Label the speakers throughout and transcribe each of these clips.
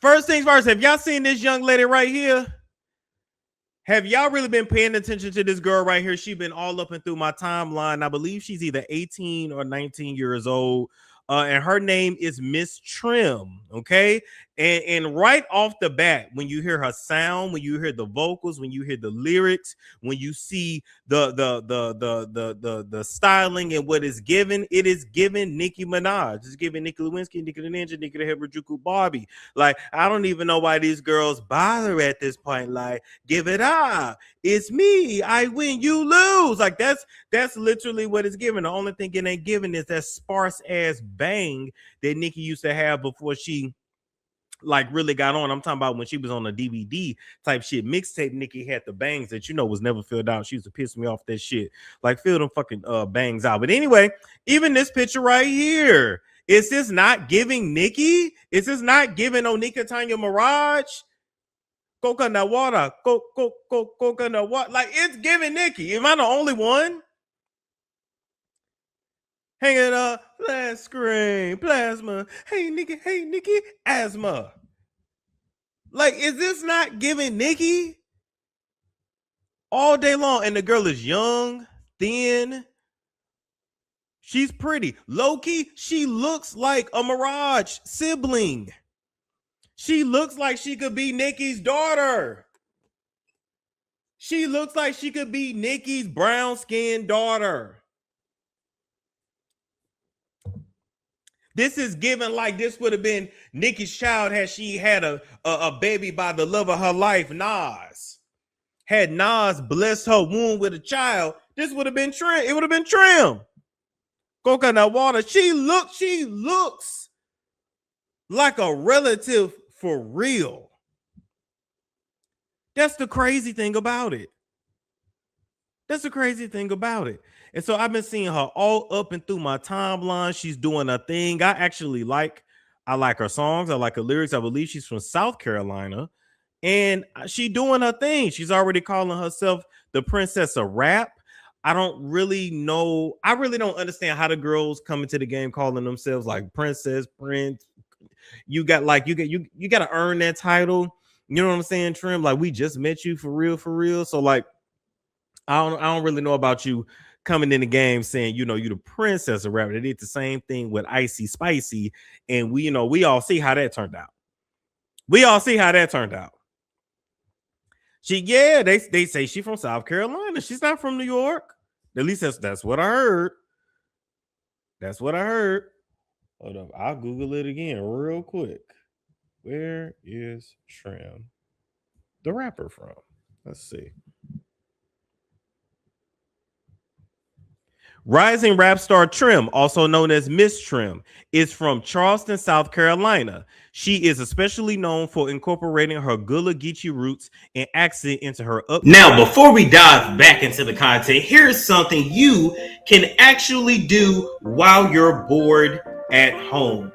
Speaker 1: First things first, have y'all seen this young lady right here? Have y'all really been paying attention to this girl right here? She's been all up and through my timeline. I believe she's either 18 or 19 years old. And her name is Miss Trim. Okay. And right off the bat, when you hear her sound, when you hear the vocals, when you hear the lyrics, when you see the styling and what is given, it is given Nicki Minaj. It's giving Nicki Lewinsky, Nicki the Ninja, Nicki the Harajuku Barbie. Like, I don't even know why these girls bother at this point. Like, give it up. It's me. I win, you lose. Like, that's literally what it's given. The only thing it ain't given is that sparse ass bang that Nicki used to have before she like really got on. I'm talking about when she was on a DVD type shit mixtape. Nicki had the bangs that was never filled out. She used to piss me off that shit. Like, fill them fucking bangs out. But anyway, even this picture right here, is this not giving Nicki? Is this not giving Onika Tanya Mirage? Coconut water, coconut water. Like, it's giving Nicki. Am I the only one? Hanging up, flash screen, plasma. Hey Nicki, asthma. Like, is this not giving Nicki? All day long. And the girl is young, thin. She's pretty. Low-key, she looks like a Mirage sibling. She looks like she could be Nicki's daughter. She looks like she could be Nicki's brown-skinned daughter. This is given like this would have been Nicki's child had she had a baby by the love of her life, Nas. Had Nas blessed her womb with a child, this would have been Trim. It would have been Trim. Coconut water. She looks like a relative for real. That's the crazy thing about it. That's the crazy thing about it. And so I've been seeing her all up and through my timeline. She's doing a thing. I like her songs. I like her lyrics. I believe she's from South Carolina. And she's doing her thing. She's already calling herself the princess of rap. I don't really know. I really don't understand how the girls come into the game calling themselves like princess, prince. You got to earn that title. You know what I'm saying, Trim? Like, we just met you for real. So like, I don't really know about you coming in the game saying, you the princess of rap. They did the same thing with Icy Spicy. And we all see how that turned out. They say she's from South Carolina. She's not from New York. At least that's what I heard. Hold up. I'll Google it again real quick. Where is Trim, the rapper, from? Let's see. Rising rap star Trim, also known as Miss Trim, is from Charleston, South Carolina. She is especially known for incorporating her Gullah Geechee roots and accent into her up.
Speaker 2: Now, before we dive back into the content, here's something you can actually do while you're bored at home.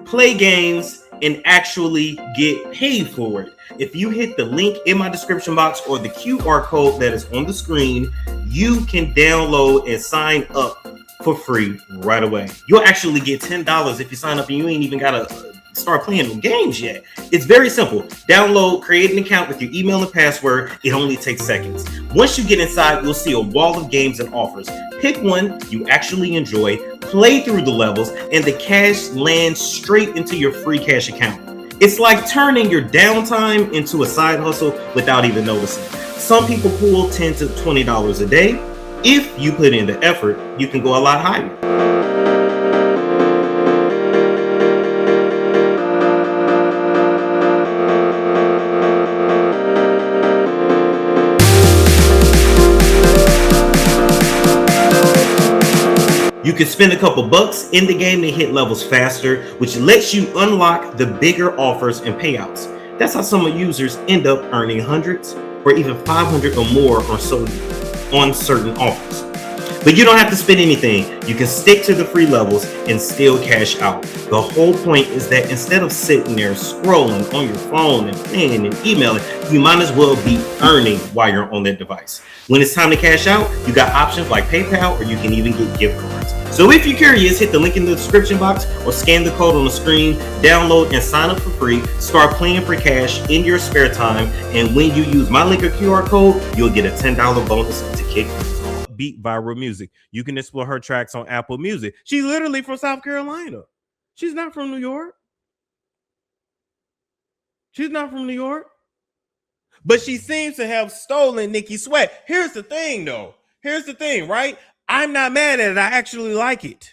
Speaker 2: Play games and actually get paid for it. If you hit the link in my description box or the QR code that is on the screen, you can download and sign up for free right away. You'll actually get $10 if you sign up and you ain't even gotta start playing the games yet. It's very simple. Download, create an account with your email and password. It only takes seconds. Once you get inside, you'll see a wall of games and offers. Pick one you actually enjoy, play through the levels, and the cash lands straight into your free cash account. It's like turning your downtime into a side hustle without even noticing. Some people pull $10 to $20 a day. If you put in the effort, you can go a lot higher. You can spend a couple bucks in the game to hit levels faster, which lets you unlock the bigger offers and payouts. That's how some users end up earning hundreds or even 500 or more on certain offers. But you don't have to spend anything. You can stick to the free levels and still cash out. The whole point is that instead of sitting there scrolling on your phone and playing and emailing, you might as well be earning while you're on that device. When it's time to cash out, you got options like PayPal, or you can even get gift cards. So if you're curious, hit the link in the description box or scan the code on the screen, download and sign up for free. Start playing for cash in your spare time, and when you use my link or QR code, you'll get a $10 bonus to kick
Speaker 1: beat viral music. You can explore her tracks on Apple Music. She's literally from South Carolina. She's not from New York. She's not from New York. But she seems to have stolen Nicki Sweat. Here's the thing, though. Here's the thing, right? I'm not mad at it. I actually like it.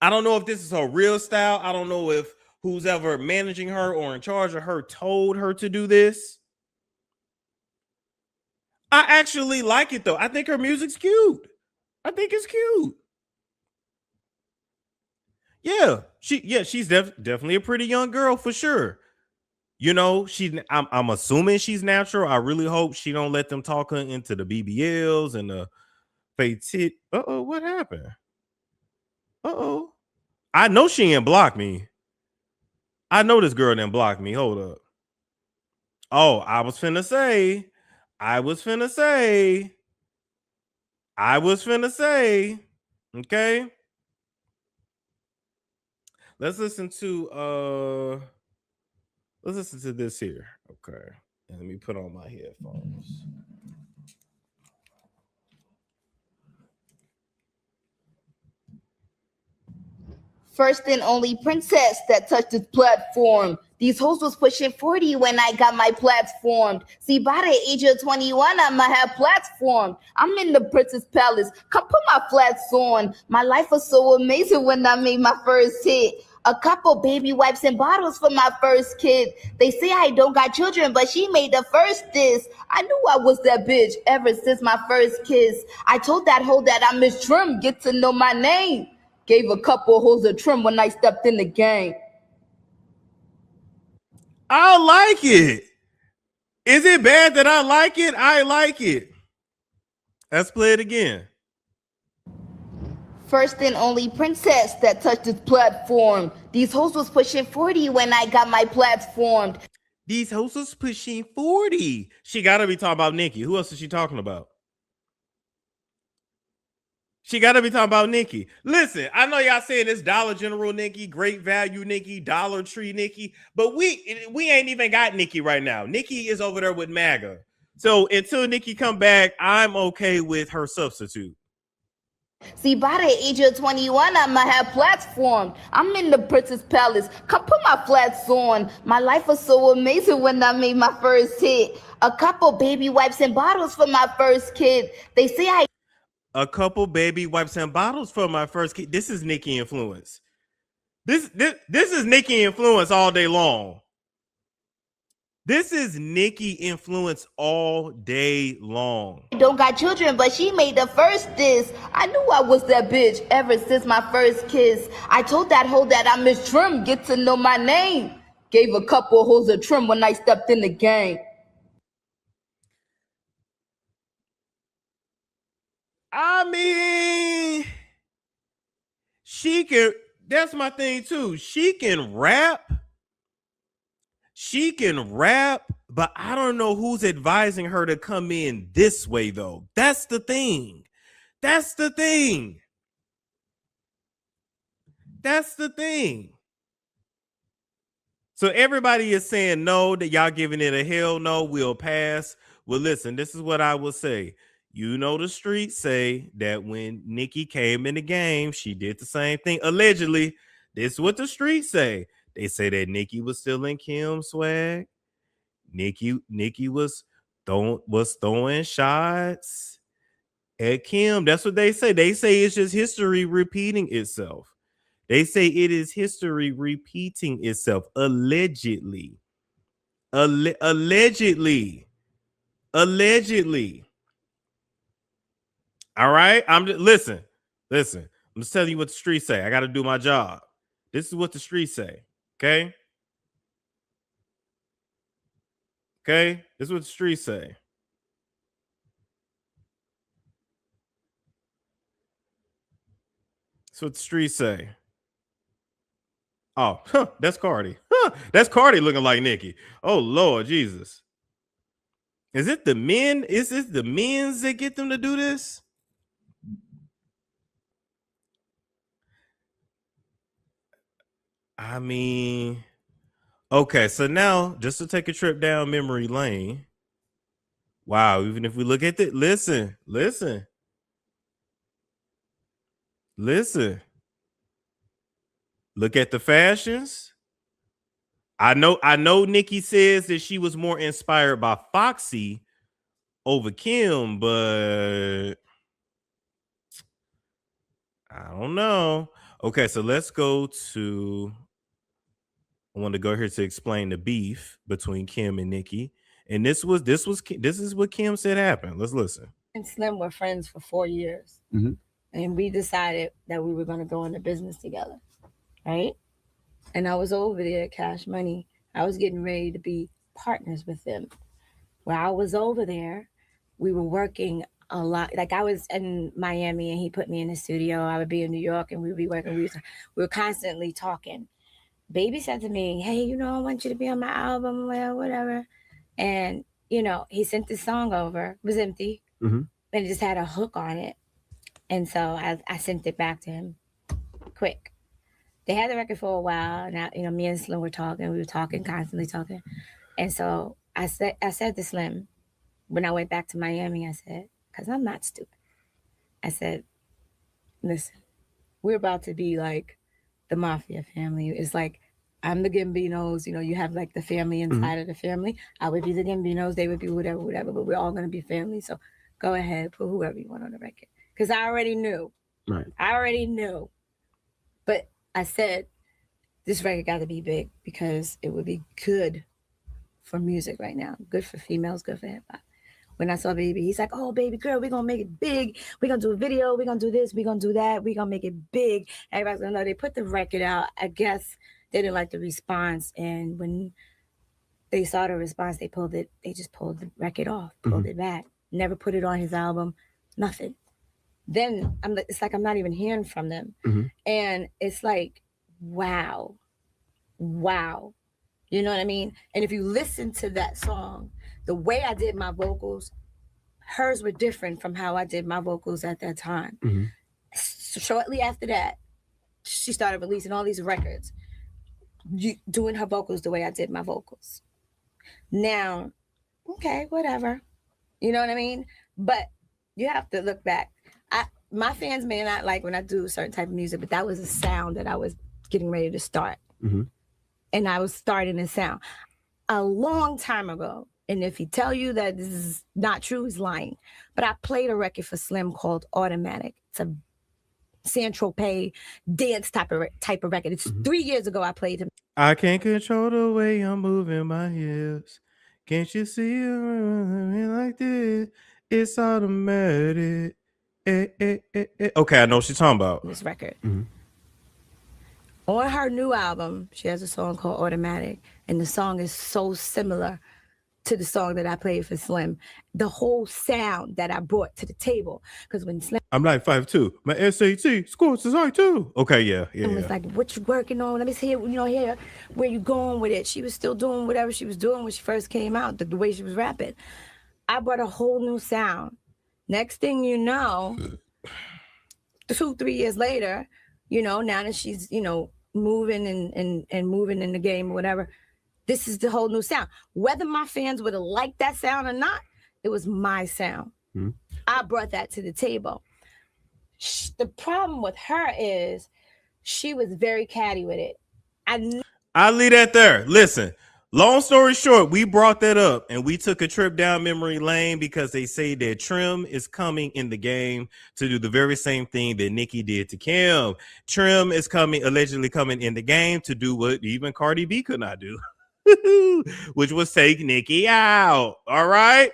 Speaker 1: I don't know if this is her real style. I don't know if who's ever managing her or in charge of her told her to do this. I actually like it, though. I think her music's cute. I think it's cute. Yeah, she's definitely a pretty young girl for sure. You know, I'm assuming she's natural. I really hope she don't let them talk her into the BBLs and the fake tit. Uh-oh, what happened? Uh-oh. I know she ain't blocked me. I know this girl didn't block me. Hold up. Oh, I was finna say. Okay. Let's listen to this here. Okay. And let me put on my headphones.
Speaker 3: First and only princess that touched this platform. These hoes was pushing 40 when I got my platform. See, by the age of 21, I'ma have platform. I'm in the princess palace. Come put my flats on. My life was so amazing when I made my first hit. A couple baby wipes and bottles for my first kid. They say I don't got children, but she made the first diss. I knew I was that bitch ever since my first kiss. I told that hoe that I miss trim, get to know my name. Gave a couple hoes a trim when I stepped in the game.
Speaker 1: I like it. Is it bad that I like it? I like it. Let's play it again.
Speaker 3: First and only princess that touched this platform. These hoes was pushing 40 when I got my platform.
Speaker 1: These hoes was pushing 40. She gotta be talking about Nicki. Who else is she talking about? She got to be talking about Nicki. Listen, I know y'all saying this Dollar General Nicki, Great Value Nicki, Dollar Tree Nicki, but we ain't even got Nicki right now. Nicki is over there with MAGA. So until Nicki come back, I'm okay with her substitute.
Speaker 3: See, by the age of 21, I'ma have platform. I'm in the princess palace. Come put my flats on. My life was so amazing when I made my first hit. A couple baby wipes and bottles for my first kid. They say
Speaker 1: a couple baby wipes and bottles for my first kid. This is Nicki influence. This is Nicki influence all day long. This is Nicki influence all day long.
Speaker 3: Don't got children, but she made the first diss. I knew I was that bitch ever since my first kiss. I told that hoe that I miss trim, get to know my name. Gave a couple hoes a trim when I stepped in the game.
Speaker 1: I mean, she can, that's my thing too. She can rap. She can rap, but I don't know who's advising her to come in this way, though. That's the thing. That's the thing. That's the thing. So everybody is saying no, that y'all giving it a hell no, we'll pass. Well, listen, this is what I will say. You know, the streets say that when Nicki came in the game, she did the same thing. Allegedly, this is what the streets say. They say that Nicki was stealing Kim's swag. Nicki was throwing shots at Kim. That's what they say. They say it's just history repeating itself. They say it is history repeating itself. Allegedly. Allegedly. All right. Listen. I'm just telling you what the streets say. I got to do my job. This is what the streets say. Okay. Okay. This is what the streets say. That's what the streets say. Oh, that's Cardi. That's Cardi looking like Nicki. Oh, Lord Jesus. Is it the men? Is this the men's that get them to do this? I mean, okay, so now just to take a trip down memory lane. Wow, even if we look at it, listen. Look at the fashions. I know Nicki says that she was more inspired by Foxy over Kim, but I don't know. Okay, so let's go to I want to go here to explain the beef between Kim and Nicki. And this is what Kim said happened. Let's listen.
Speaker 4: And Slim were friends for 4 years. And we decided that we were going to go into business together. Right? And I was over there at Cash Money. I was getting ready to be partners with them. While I was over there, we were working a lot. Like I was in Miami and he put me in the studio. I would be in New York and we would be working. We were constantly talking. Baby said to me, hey, you know, I want you to be on my album, well, whatever. And, you know, he sent this song over. It was empty. And it just had a hook on it. And so I sent it back to him quick. They had the record for a while. And, you know, me and Slim were talking. We were talking, constantly talking. And so I said to Slim, when I went back to Miami, I said, because I'm not stupid. I said, listen, we're about to be like the mafia family. It's like, I'm the Gambinos, you know, you have like the family inside of the family. I would be the Gambinos, they would be whatever, but we're all going to be family. So go ahead, put whoever you want on the record. Because I already knew.
Speaker 5: Right.
Speaker 4: I already knew. But I said, this record got to be big because it would be good for music right now. Good for females, good for hip hop. When I saw Baby, he's like, oh, baby girl, we're going to make it big. We're going to do a video. We're going to do this. We're going to do that. We're going to make it big. Everybody's going to know. They put the record out. I guess they didn't like the response. And when they saw the response, they just pulled the record off, pulled it back. Never put it on his album. Nothing. Then it's like I'm not even hearing from them. And it's like, wow. You know what I mean? And if you listen to that song, the way I did my vocals, hers were different from how I did my vocals at that time. So shortly after that, she started releasing all these records, doing her vocals the way I did my vocals. Now, okay, whatever. You know what I mean? But you have to look back. My fans may not like when I do a certain type of music, but that was a sound that I was getting ready to start. And I was starting a sound a long time ago. And if he tell you that this is not true, he's lying. But I played a record for Slim called Automatic. It's a Saint-Tropez dance type of record. It's 3 years ago I played him.
Speaker 1: I can't control the way I'm moving my hips. Can't you see it like this? It's automatic. Okay, I know what she's talking about.
Speaker 4: This record. On her new album, she has a song called Automatic. And the song is so similar to the song that I played for Slim. The whole sound that I brought to the table. Because when Slim...
Speaker 1: I'm like 5'2". My SAT scores is like 2. Okay, yeah.
Speaker 4: It was like, what you working on? Let me see, here, where you going with it? She was still doing whatever she was doing when she first came out, the way she was rapping. I brought a whole new sound. Next thing you know, 2-3 years later, you know, now that she's, you know, moving and moving in the game or whatever, this is the whole new sound. Whether my fans would have liked that sound or not, it was my sound. I brought that to the table. The problem with her is she was very catty with it.
Speaker 1: I'll leave that there. Listen, long story short, we brought that up and we took a trip down memory lane because they say that Trim is coming in the game to do the very same thing that Nicki did to Kim. Trim is allegedly coming in the game to do what even Cardi B could not do. Which was take Nicki out. All right.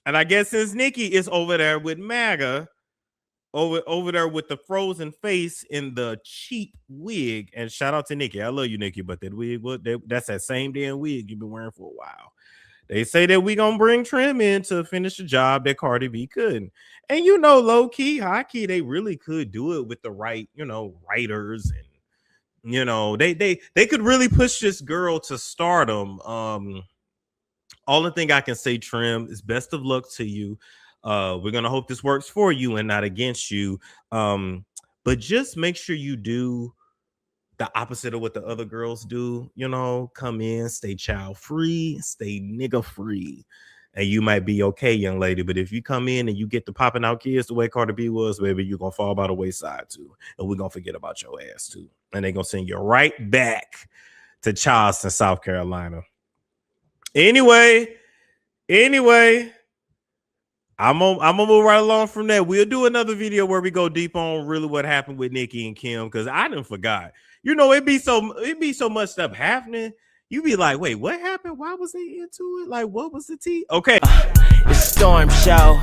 Speaker 1: And I guess since Nicki is over there with MAGA, over there with the frozen face in the cheap wig, and shout out to Nicki. I love you, Nicki, but that wig, that's that same damn wig you've been wearing for a while. They say that we gonna bring Trim in to finish the job that Cardi B couldn't. And you know, low key, high key, they really could do it with the right, you know, writers, and you know, they could really push this girl to stardom. All the thing I can say, Trim, is best of luck to you. We're gonna hope this works for you and not against you. But just make sure you do the opposite of what the other girls do, you know, come in, stay child free, stay nigga free. And you might be okay, young lady. But if you come in and you get the popping out kids the way Cardi B was, baby, you're going to fall by the wayside too. And we're going to forget about your ass too. And they're going to send you right back to Charleston, South Carolina. Anyway, I'm gonna move right along from that. We'll do another video where we go deep on really what happened with Nicki and Kim, because I didn't forgot. You know, it be so much stuff happening. You be like, wait, what happened? Why was they into it? Like, what was the tea? Okay.
Speaker 5: It's a storm show.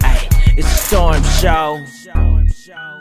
Speaker 5: Ay, it's a storm show.